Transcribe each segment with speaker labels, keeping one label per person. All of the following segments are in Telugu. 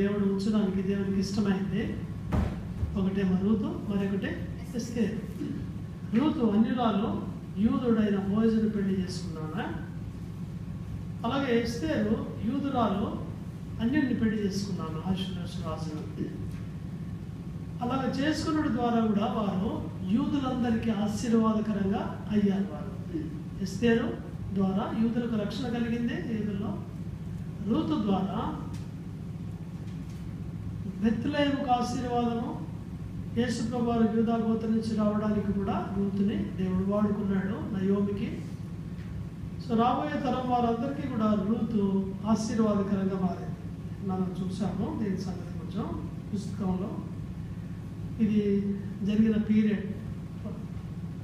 Speaker 1: దేవుడు ఉంచడానికి దేవునికి ఇష్టమైంది. ఒకటేమో రూతు, మరొకటి ఎస్తేరు. రూతు అన్యురాలు, యూదుడైన బోయజును పెళ్లి చేసుకున్నాడు. అలాగే ఎస్తేరు యూదురాలు, అన్యుడిని పెళ్లి చేసుకున్నాను అహష్వేరోషు రాజును. అలాగే చేసుకున్న ద్వారా కూడా వారు యూదులందరికీ ఆశీర్వాదకరంగా అయ్యారు. వారు ఎస్తేరు ద్వారా యూదులకు రక్షణ కలిగింది. యూదుల్లో రూతు ద్వారా బెత్లెహేముకు ఆశీర్వాదము, యేసుప్రభు వారు యూదా గోత్రం నుంచి రావడానికి కూడా రూతుని దేవుడు వాడుకున్నాడు నయోమికి. సో రాబోయే తరం వారందరికీ కూడా రూతు ఆశీర్వాదకరంగా మారింది. మనం చూసాము దీని సంగతి కొంచెం పుస్తకంలో. ఇది జరిగిన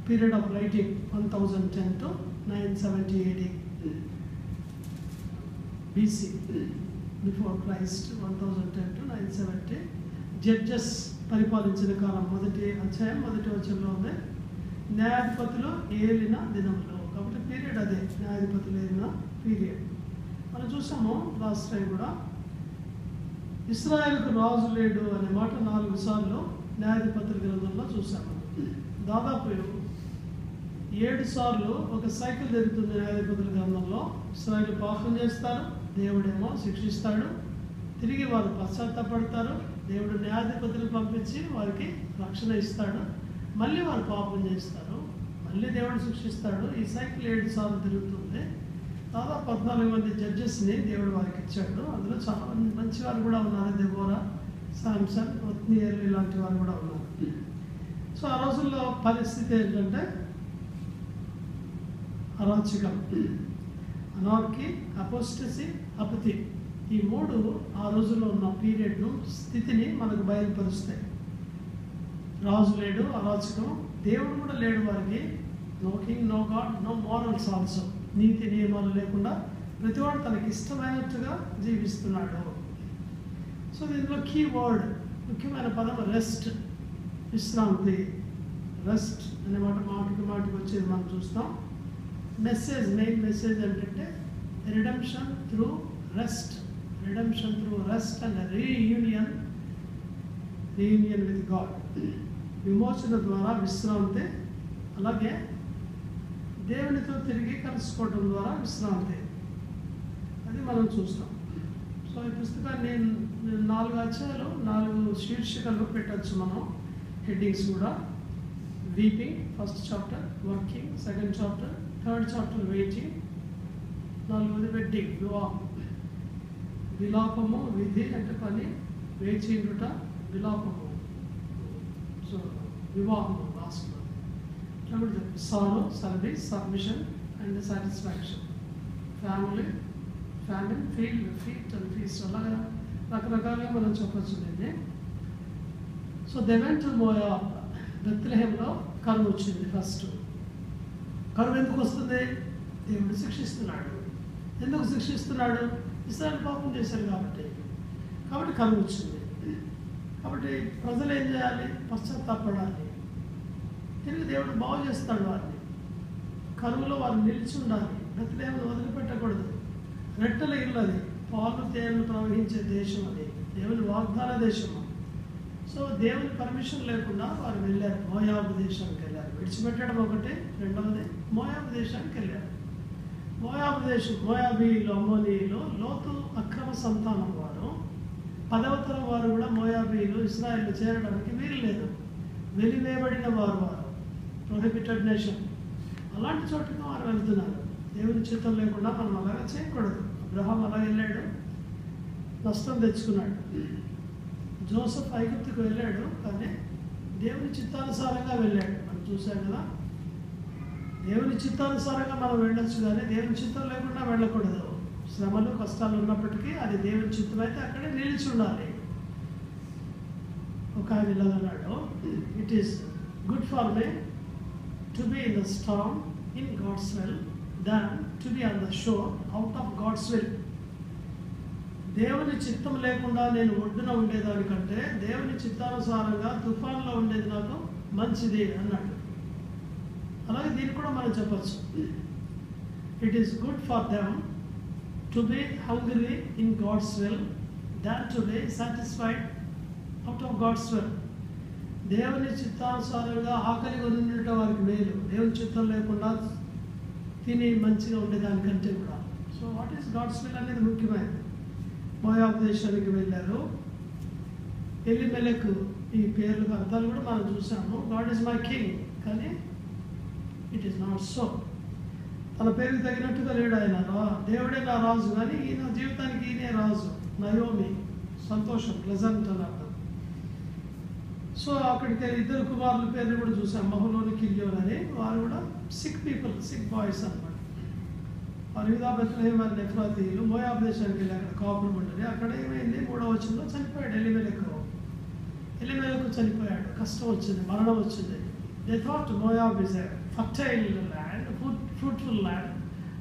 Speaker 1: period of writing 1010 to 970 AD BC, before Christ. 1010 to 970. Judges పరిపాలించిన కాలం. మొదటి అధ్యాయం మొదటి వచనంలో ఉంది, న్యాయాధిపతులు ఏలిన దినములు. కాబట్టి పీరియడ్ అదే, న్యాయాధిపతులు ఏలిన పీరియడ్. మనం చూసాము లాస్ట్ టైం కూడా. ఇశ్రాయేలుకు రాజు లేడు అనే మాట 4 సార్లు న్యాయాధిపతుల గ్రంథంలో చూసాము. దాదాపు 7 సార్లు ఒక సైకిల్ జరుగుతుంది న్యాయాధిపతుల గ్రంథంలో. ఇశ్రాయేలు పాపం చేస్తారు, దేవుడేమో శిక్షిస్తాడు, తిరిగి వారు పశ్చాత్తాపడతారు, దేవుడు న్యాయాధిపతులు పంపించి వారికి రక్షణ ఇస్తాడు, మళ్ళీ వారు పాపం చేస్తారు, మళ్ళీ దేవుడు శిక్షిస్తాడు. ఈ సైకిల్ 7 సార్లు తిరుగుతుంది. దాదాపు 14 మంది జడ్జెస్ని దేవుడు వారికి ఇచ్చాడు. అందులో చాలా మంచి వారు కూడా ఉన్నారు. దెబోరా, శాంసన్, ఒత్నియేలు ఇలాంటి వారు కూడా ఉన్నారు. సో ఆ రోజుల్లో పరిస్థితి ఏంటంటే అరాచకం, అనార్కీ, అపోస్టసీ, అపతి. ఈ 3 ఆ రోజుల్లో ఉన్న పీరియడ్ను, స్థితిని మనకు బయలుపరుస్తాయి. రాజు లేడు, అరాచకం, దేవుడు కూడా లేడు వారికి. No king, no God, no morals also. నీతి నియమాలు లేకుండా ప్రతివాడు తనకి ఇష్టమైనట్టుగా జీవిస్తున్నాడు. సో దీంట్లో కీ వర్డ్, ముఖ్యమైన పదం రెస్ట్, విశ్రాంతి. రెస్ట్ అనే మాటికి వచ్చేది మనం చూస్తాం. మెసేజ్, మెయిన్ మెసేజ్ ఏంటంటే redemption through rest. Redemption through rest and reunion with God. విమోచన ద్వారా విశ్రాంతి, అలాగే దేవునితో తిరిగి కలుసుకోవడం ద్వారా విశ్రాంతి. అది మనం చూస్తాం. సో ఈ పుస్తకాన్ని 4 అధ్యాయాలు, 4 శీర్షికలు పెట్టచ్చు మనం, హెడ్డింగ్స్ కూడా. Weeping first chapter, working second chapter, third chapter waiting, 4వది వెడ్డింగ్, వివాహం. విలాపము, విధి అంటే పని, వేచిండుట, విలాపము. సో వివాహము లాస్ట్లో. Sorrow, service, submission and satisfaction. Family, family, feet and feast. అలాగా రకరకాలుగా మనం చెప్పచ్చు దీన్ని. So they went to Moab. బెత్లెహేంలో కరువు వచ్చింది ఫస్ట్. కరువు ఎందుకు వస్తుంది? దేవుడు శిక్షిస్తున్నాడు. ఎందుకు శిక్షిస్తున్నాడు? ఇశ్రాయేలు పాపం చేశారు కాబట్టి కరువు వచ్చింది. కాబట్టి ప్రజలు ఏం చేయాలి? పశ్చాత్తాపడాలి. తిరిగి దేవుడు బాగు చేస్తాడు వారిని. కరువులో వారు నిలిచి ఉండాలి. బెత్లెహేంను వదిలిపెట్టకూడదు. రెట్టల ఇల్లు అది, పాలు తేనెలు ప్రవహించే దేశం అది, దేవుని వాగ్దాన దేశము. సో దేవుని పర్మిషన్ లేకుండా వారు వెళ్ళారు, మోయాబు దేశానికి వెళ్ళారు. విడిచిపెట్టడం ఒకటి, రెండవది మోయాబు దేశానికి వెళ్ళారు. మోయాబు దేశం, మోయాబీలు, అమ్మోనీయులు, లోతు అక్రమ సంతానం వారు. 10వ తరం వారు కూడా మోయాబీలు ఇశ్రాయేలు చేరడానికి వీలు లేదు. వెలివేయబడిన వారు, ప్రొహిబిటెడ్ నేషన్. అలాంటి చోటుకు వారు వెళ్తున్నారు. దేవుని చిత్తం లేకుండా మనం అలాగా చేయకూడదు. అబ్రహాం అలా వెళ్ళాడు, నష్టం తెచ్చుకున్నాడు. జోసెఫ్ ఐగుప్తుకు వెళ్ళాడు, కానీ దేవుని చిత్తానుసారంగా వెళ్ళాడు. మనం చూసాం కదా, దేవుని చిత్తానుసారంగా మనం వెళ్ళొచ్చు, కానీ దేవుని చిత్తం లేకుండా వెళ్ళకూడదు. శ్రమలు, కష్టాలు ఉన్నప్పటికీ అది దేవుని చిత్తం అయితే అక్కడే నిలిచి ఉండాలి. ఒక ఆయన ఇలా అన్నాడు, it is good for me to be in the storm in God's will than to be on the shore out of God's will. దేవుని చిత్తం లేకుండా నేను ఒడ్డున ఉండేదానికంటే దేవుని చిత్తానుసారంగా తుఫాన్లో ఉండేది నాకు మంచిది అన్నాడు. అలాగే దీన్ని కూడా మనం చెప్పచ్చు. It is good for them to be hungry in God's will than to be satisfied out of God's will. దేవుని చిత్తానుసారంగా ఆకలి కొనిట వారికి మేలు, దేవుని చిత్తం లేకుండా తిని మంచిగా ఉండేదానికంటే కూడా. So what is God's will అనేది ముఖ్యమైనది. మోయాబు దేశానికి వెళ్ళారు. ఎలిమెలెకు ఈ పేర్లకు అర్థాలు కూడా మనం చూసాము. గాడ్ ఈజ్ మై కింగ్, కానీ ఇట్ ఈస్ నాట్ సో. తన పేరుకి తగినట్టుగా లేడు ఆయన. దేవుడే నా రాజు, కానీ ఈయన జీవితానికి ఈయనే రాజు. నయోమి సంతోషం, ప్లెజెంట్ అని అర్థం. సో అక్కడికి ఇద్దరు కుమారుల పేర్లు కూడా చూసాం, మహలోని కిల్యోన్ అని. వారు కూడా సిక్ పీపుల్, సిక్ బాయ్స్ అనమాట. వారు యూదా బెత్లెహేమ్ అని ఎఫ్రాతీయులు మోయాబు దేశానికి వెళ్ళి అక్కడ కాపురం ఉండేది. అక్కడ ఏమైంది, 3వ వచనంలో చనిపోయాడు ఎలిమెలెకు. ఎలిమెలెకు చనిపోయాడు, కష్టం వచ్చింది, మరణం వచ్చింది. They thought Moab is a fertile land, fruitful land,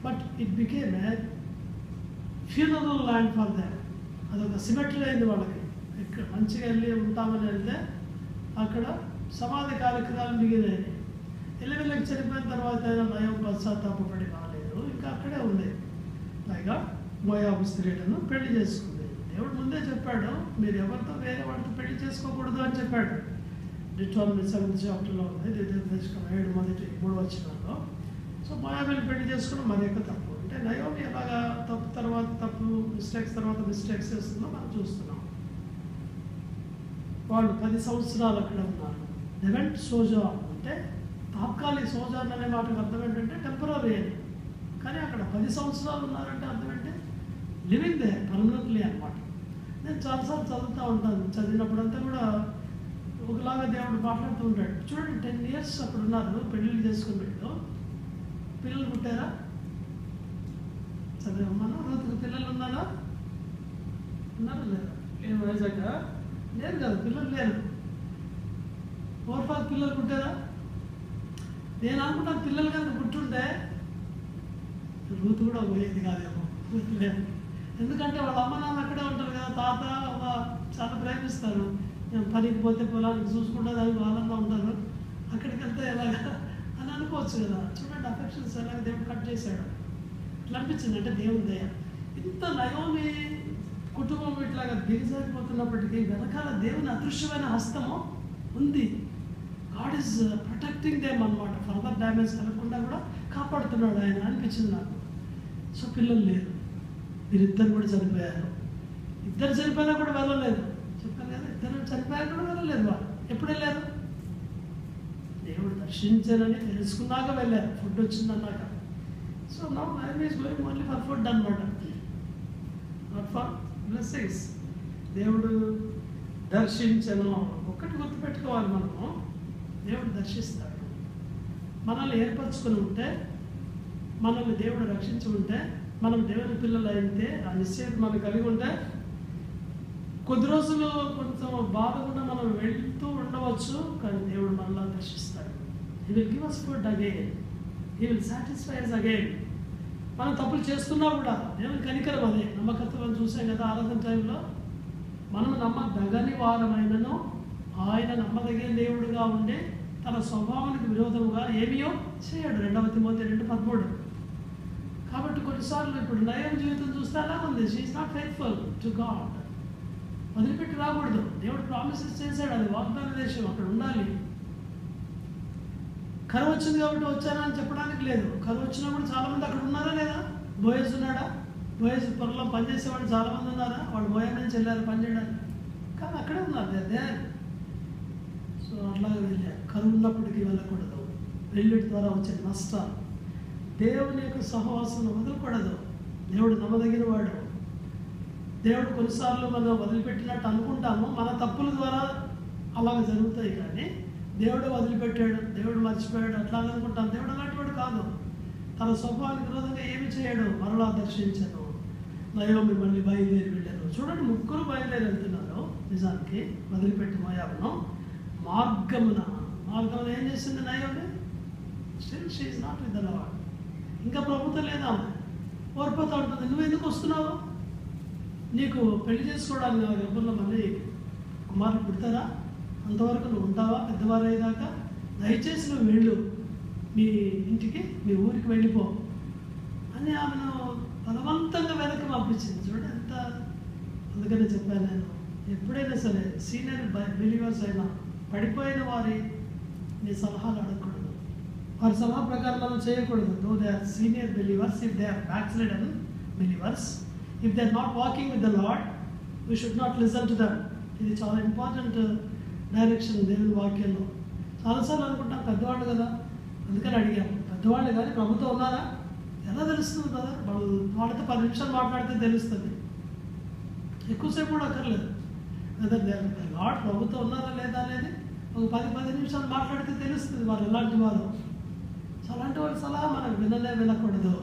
Speaker 1: but it became a funeral land for them. అదొక సిమెట్రీ అయింది వాళ్ళకి. ఇక్కడ మంచిగా వెళ్ళి ఉంటామని వెళ్తే అక్కడ సమాధి కార్యక్రమాలు మిగిలినాయి. ఎలిమెలెకు చనిపోయిన తర్వాత అయినా నయం పశ్చాత్తాపడి రాలేదు, ఇంకా అక్కడే ఉంది. పైగా మోయాబు స్త్రీలను పెళ్లి చేసుకుంది. దేవుడు ముందే చెప్పాడు, మీరు ఎవరితో వేరే వాళ్ళతో పెళ్లి చేసుకోకూడదు అని చెప్పాడు. డిట్రానమీ 7th చాప్టర్లో ఉంది, 7 వచనాల్లో. సో మోయాబుని పెళ్లి చేసుకోవడం మరి యొక్క తప్పు. అంటే నయోమి ఎలాగా తప్పు తర్వాత తప్పు, మిస్టేక్స్ తర్వాత మిస్టేక్స్ చేస్తుందో మనం చూస్తున్నాం. వాళ్ళు 10 సంవత్సరాలు అక్కడ ఉన్నారు. దే వెంట్ సోజార్న్, అంటే తాత్కాలిక సోజార్న్ అనే మాటకు అర్థం ఏంటంటే టెంపరీ అని. కానీ అక్కడ 10 సంవత్సరాలు ఉన్నారంటే అర్థం ఏంటి, లివింగ్ దే పర్మనెంట్లీ అనమాట. నేను చాలాసార్లు చదువుతూ ఉంటాను, చదివినప్పుడంతా కూడా ఒకలాగా దేవుడు మాట్లాడుతూ ఉంటాడు. చూడండి, 10 years అక్కడ ఉన్నారు, పెళ్ళిళ్ళు చేసుకుని వీళ్ళు. పిల్లలు పుట్టారా? చదివమ్మా, రోజుకు పిల్లలు ఉన్నారా? ఉన్నారా లేదా? ఏం వైజాగ్ లేరు కదా, పిల్లలు లేరు. 4-5 పిల్లలు పుట్టారా? నేను అనుకుంటాను పిల్లలు కనుక పుట్టుంటే రూతు కూడా పోయేది కాదేమో. లేదు, ఎందుకంటే వాళ్ళ అమ్మ నాన్న అక్కడే ఉంటారు కదా, తాత చాలా ప్రేమిస్తారు. పనికి పోతే పొలానికి చూసుకుంటే దానికి వాళ్ళంగా ఉంటారు, అక్కడికి వెళ్తే ఎలాగా అని అనుకోవచ్చు కదా. చూడండి, అఫెక్షన్స్ ఎలాగ దేవుడు కట్ చేశాడు. ఇట్లా అనిపించింది, అంటే దేవుని దయ. ఇంత నయోమి కుటుంబం ఇట్లాగా దిగజారిపోతున్నప్పటికీ వెనకాల దేవుని అదృశ్యమైన హస్తము ఉంది. గాడ్ ఈజ్ ప్రొటెక్టింగ్ దేమ్ అనమాట. ఫర్దర్ డ్యామేజ్ కలగకుండా కూడా కాపాడుతున్నాడు ఆయన అనిపించింది నాకు. సో పిల్లలు లేరు, వీరిద్దరు కూడా చనిపోయారు. ఇద్దరు చనిపోయినా కూడా వెళ్ళలేదు. చెప్పాను కదా, ఇద్దరు చనిపోయారు కూడా వెళ్ళలేదు. వాళ్ళు ఎప్పుడు వెళ్ళారు? దేవుడు దర్శించాలని తెలుసుకున్నాక వెళ్ళారు, ఫుడ్ వచ్చిందన్నాక. So now Naomi is going only for food అనమాట, నాట్ ఫర్ బ్లెస్సింగ్స్. దేవుడు దర్శించను. ఒక్కటి గుర్తుపెట్టుకోవాలి, మనము దేవుడు దర్శిస్తాడు. మనల్ని ఏర్పరచుకొని ఉంటే, మనల్ని దేవుడు రక్షించి ఉంటే, మనం దేవుని పిల్లలు అయితే, ఆ నిశ్చయం మనం కలిగి ఉంటే, కొద్ది రోజులు కొంచెం బాధకుండా మనం వెళ్తూ ఉండవచ్చు, కానీ దేవుడు మనలా దర్శిస్తాడు. He will give us food again, he will satisfy us again. మనం తప్పులు చేస్తున్నా కూడా దేవుని కనికరం అదే. నమ్మకత్వం చూసాం కదా ఆరాధన టైంలో. మనం నమ్మదగని వారమైనను ఆయన నమ్మదగిన దేవుడుగా ఉండి తన స్వభావానికి విరోధముగా ఏమీయో చేయడు. 2 తిమోతి 2:13. కాబట్టి కొన్నిసార్లు ఇప్పుడు నయం జీవితం చూస్తే అలా ఉంది. She is not faithful to God. వదిలిపెట్టి రాకూడదు. దేవుడు ప్రామిసెస్ చేశాడు, అది వాగ్దాన దేశం, అక్కడ ఉండాలి. కరువు వచ్చింది కాబట్టి వచ్చానని చెప్పడానికి లేదు. కరువు వచ్చినప్పుడు చాలామంది అక్కడ ఉన్నారా లేదా? బోయజ్ ఉన్నాడా? బోయజ్ పొరలో పనిచేసేవాళ్ళు చాలామంది ఉన్నారా? వాళ్ళు బోయ నుంచి వెళ్ళారు పనిచేయడానికి, కానీ అక్కడే ఉన్నారు. అదే సో అట్లాగే వెళ్ళారు. కరువు ఉన్నప్పటికీ వెళ్ళకూడదు. వెళ్ళిటి ద్వారా వచ్చే నష్టాలు, దేవుని యొక్క సహవాసం వదలకూడదు. దేవుడు నమ్మదగిన వాడు. దేవుడు కొన్నిసార్లు మనం వదిలిపెట్టినట్టు అనుకుంటాము, మన తప్పుల ద్వారా అలాగ జరుగుతాయి. కానీ దేవుడు వదిలిపెట్టాడు, దేవుడు మర్చిపోయాడు అట్లా అనుకుంటాం. దేవుడు అలాంటి వాడు కాదు. తన స్వభావానికి విరోధంగా ఏమి చేయడు. మరలా దర్శించను. నయోమి మళ్ళీ బయలుదేరి వెళ్ళారు. చూడండి, 3 బయలుదేరి వెళ్తున్నారు. నిజానికి వదిలిపెట్టి మోయాబును మార్గమున ఏం చేసింది Naomi? Still she is not with the lord. ఇంకా ప్రభుత్వం లేదా? ఓర్పోతా ఉంటుంది. నువ్వు ఎందుకు వస్తున్నావు? నీకు పెళ్లి చేసుకోవడానికి నా గర్భంలో మళ్ళీ కుమారులు పుడతారా? అంతవరకు నువ్వు ఉంటావా? పెద్దవారు అయ్యేదాకా దయచేసి నువ్వు వెళ్ళు, మీ ఇంటికి, మీ ఊరికి వెళ్ళిపో అని ఆమెను బలవంతంగా వెనక్కి పంపించింది. చూడండి ఎంత అందుకనే చెప్పాను నేను, ఎప్పుడైనా సరే సీనియర్ బిలీవర్స్ అయినా పడిపోయిన వారి నీ సలహాలు అడగకూడదు, వారి సలహా ప్రకారం మనం చేయకూడదు. Though they are senior believers, if they are backslider believers, if they are not walking with the Lord, we should not listen to them. ఇది చాలా ఇంపార్టెంట్ డైరెక్షన్ దేవుని వాక్యంలో. చాలాసార్లు అనుకుంటాం పెద్దవాళ్ళు కదా, అందుకని అడిగాము, పెద్దవాళ్ళు కానీ ప్రభుత్వం ఉన్నారా? ఎలా తెలుస్తుంది కదా, వాళ్ళతో 10 నిమిషాలు మాట్లాడితే తెలుస్తుంది, ఎక్కువసేపు కూడా అక్కర్లేదు. లేదా లార్డ్ ప్రభుత్వం ఉన్నారా లేదా అనేది ఒక 10 నిమిషాలు మాట్లాడితే తెలుస్తుంది వారు ఎలాంటి వారు. సో అలాంటి వాళ్ళ సలహా మనం వినకూడదు.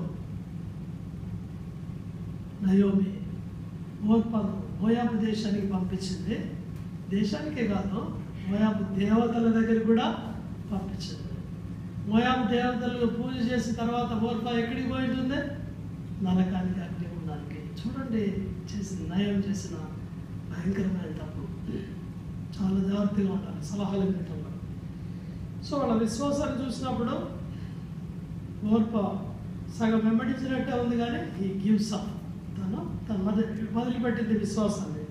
Speaker 1: నయోమి ఓర్పను మోయాబు దేశానికి పంపించింది, దేశానికే కాదు మోయాబు దేవతల దగ్గరికి కూడా పంపించింది. మోయాబు దేవతలకు పూజ చేసిన తర్వాత ఓర్ప ఎక్కడికి పోయి ఉంటుంది? నరకానికి, అగ్నిగుండానికి. చూడండి నయం చేసిన భయంకరమైన తప్పు. చాలా జాగ్రత్తగా ఉండాలి సలహాలు వినటంలో. సో వాళ్ళ విశ్వాసాన్ని చూసినప్పుడు ఓర్ప సగం వెంబడించినట్టే ఉంది, కానీ ఈ గివ్స్ అప్, తను మొదలుపెట్టింది విశ్వాసాన్ని.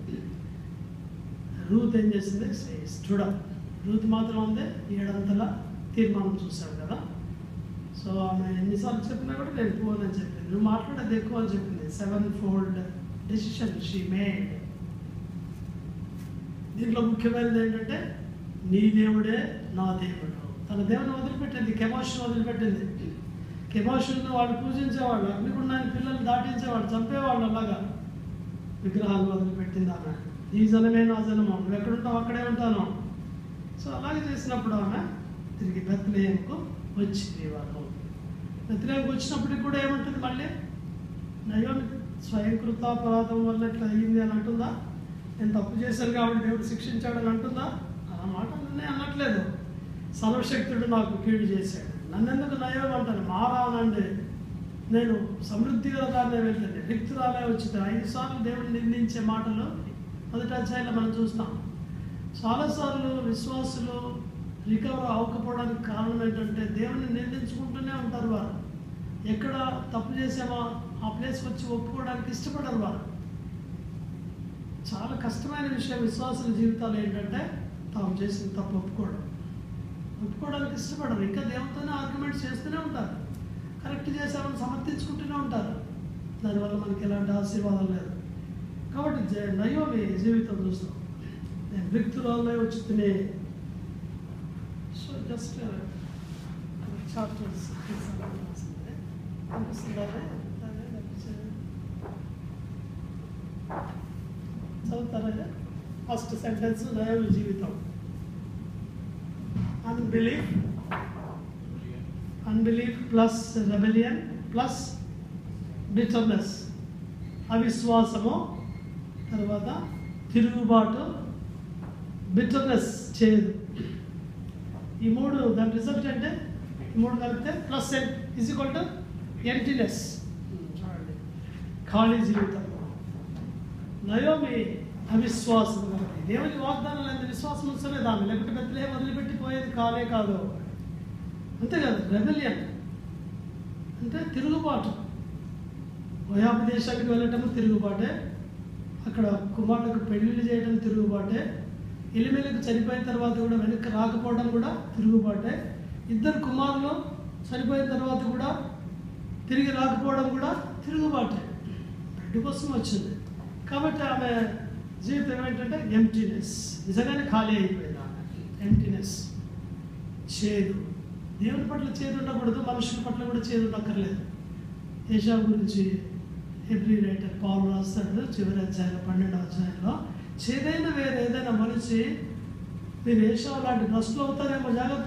Speaker 1: రూత్ ఏం చేసింది? చూడప్. రూత్ మాత్రం ఉంది 7 తీర్మానం చూశాడు కదా. సో ఆమె ఎన్నిసార్లు చెప్పినా కూడా నేను పోనని చెప్పింది, నువ్వు మాట్లాడేది ఎక్కువ అని చెప్పింది. 7-fold decision she made. దీంట్లో ముఖ్యమైనది ఏంటంటే నీ దేవుడే నా దేవుడు. తన దేవుని వదిలిపెట్టింది, కెమోషన్ వదిలిపెట్టింది. కెమోషన్ను వాళ్ళు పూజించేవాళ్ళు, అగ్నిగుండాన్ని పిల్లలు దాటించేవాళ్ళు, చంపేవాళ్ళు. అలాగా విగ్రహాలు వదిలిపెట్టింది ఆమె. ఈ జనమే నా జనము, నువ్వు ఎక్కడుంటావు అక్కడే ఉంటాను. సో అలాగే చేసినప్పుడు ఆమె తిరిగి బెత్లెహేముకు వచ్చింది. వాళ్ళు బెత్లెహేముకు వచ్చినప్పటికి కూడా ఏముంటుంది? మళ్ళీ నయోమి స్వయంకృతాపరాధం వల్ల ఇట్లా అయ్యింది అని అంటుందా? నేను తప్పు చేశాను కాబట్టి దేవుడు శిక్షించాడని అంటుందా? ఆ మాట అనట్లేదు. సర్వశక్తుడు నాకు కీడు చేశాడు, నన్నెందుకు నయోమి అంటాను? మారానండి, నేను సమృద్ధి గల దాన్నే వెళ్తాను, రిక్తురాలే వచ్చింది. 5 సార్లు దేవుడు నిందించే మాటలు మొదటి అధ్యాయంలో మనం చూస్తాం. చాలాసార్లు విశ్వాసులు రికవర్ అవ్వకపోవడానికి కారణం ఏంటంటే దేవుడిని నిందించుకుంటూనే ఉంటారు. వారు ఎక్కడ తప్పు చేసామో ఆ ప్లేస్కి వచ్చి ఒప్పుకోవడానికి ఇష్టపడరు. వారు చాలా కష్టమైన విషయం విశ్వాసుల జీవితాలు ఏంటంటే తాము చేసిన తప్పు ఒప్పుకోవడానికి ఇష్టపడరు. ఇంకా దేవుడితోనే ఆర్గ్యుమెంట్స్ చేస్తూనే ఉంటారు, కరెక్ట్ చేసామని సమర్థించుకుంటూనే ఉంటారు. దానివల్ల మనకి ఎలాంటి ఆశీర్వాదం లేదు. కాబట్టి నయోమి జీవితం చూస్తాం, నేను వ్యక్తురాలే వచ్చి. సో జస్ట్ చాప్టర్స్ చదువుతారా? ఫస్ట్ సెంటెన్స్ నయోమి జీవితం. Unbelief plus rebellion plus bitterness, అవిశ్వాసము, తర్వాత తిరుగుబాటు, బిటర్నెస్ చేదు. ఈ 3 దాని రిజల్ట్ అంటే 3 కలిపితే plus is equal to emptiness. చూడండి, ఖాళీ జీవితం. నయోమి అవిశ్వాసం కాబట్టి దేవుని వాగ్దానాలు ఎంత విశ్వాసం ఉంచలేదు ఆమె, లేకపోతే బెత్లెహేం వదిలిపెట్టి పోయేది కాదు. అంతేకాదు, రెబెలియన్ అంటే తిరుగుబాటు. మోయాబు దేశానికి వెళ్ళటము తిరుగుబాటే, అక్కడ కుమారులకు పెళ్లిళ్ళు చేయడం తిరుగుబాటే, ఎలిమెలకు చనిపోయిన తర్వాత కూడా వెనక్కి రాకపోవడం కూడా తిరుగుబాటే, 2 కుమారులు చనిపోయిన తర్వాత కూడా తిరిగి రాకపోవడం కూడా తిరుగుబాటే. బిడ్డ కోసం వచ్చింది కాబట్టి ఆమె జీవితం ఏంటంటే ఎంటీనెస్. నిజంగానే ఖాళీ అయిపోయింది ఆమె. ఎంటీనెస్, చేదు. దేవుని పట్ల చేదు ఉండకూడదు, మనుషుల పట్ల కూడా చేదు ఉండక్కర్లేదు. ఏషావు గురించి హెబ్రీ రైటర్ పౌలు రాస్తాడు చివరి అధ్యాయంలో 12వ అధ్యాయంలో, చేదైన వేరేదైనా మనిషి మీరు ఏషావు లాంటి భ్రష్టులు అవుతారేమో, జాగ్రత్త.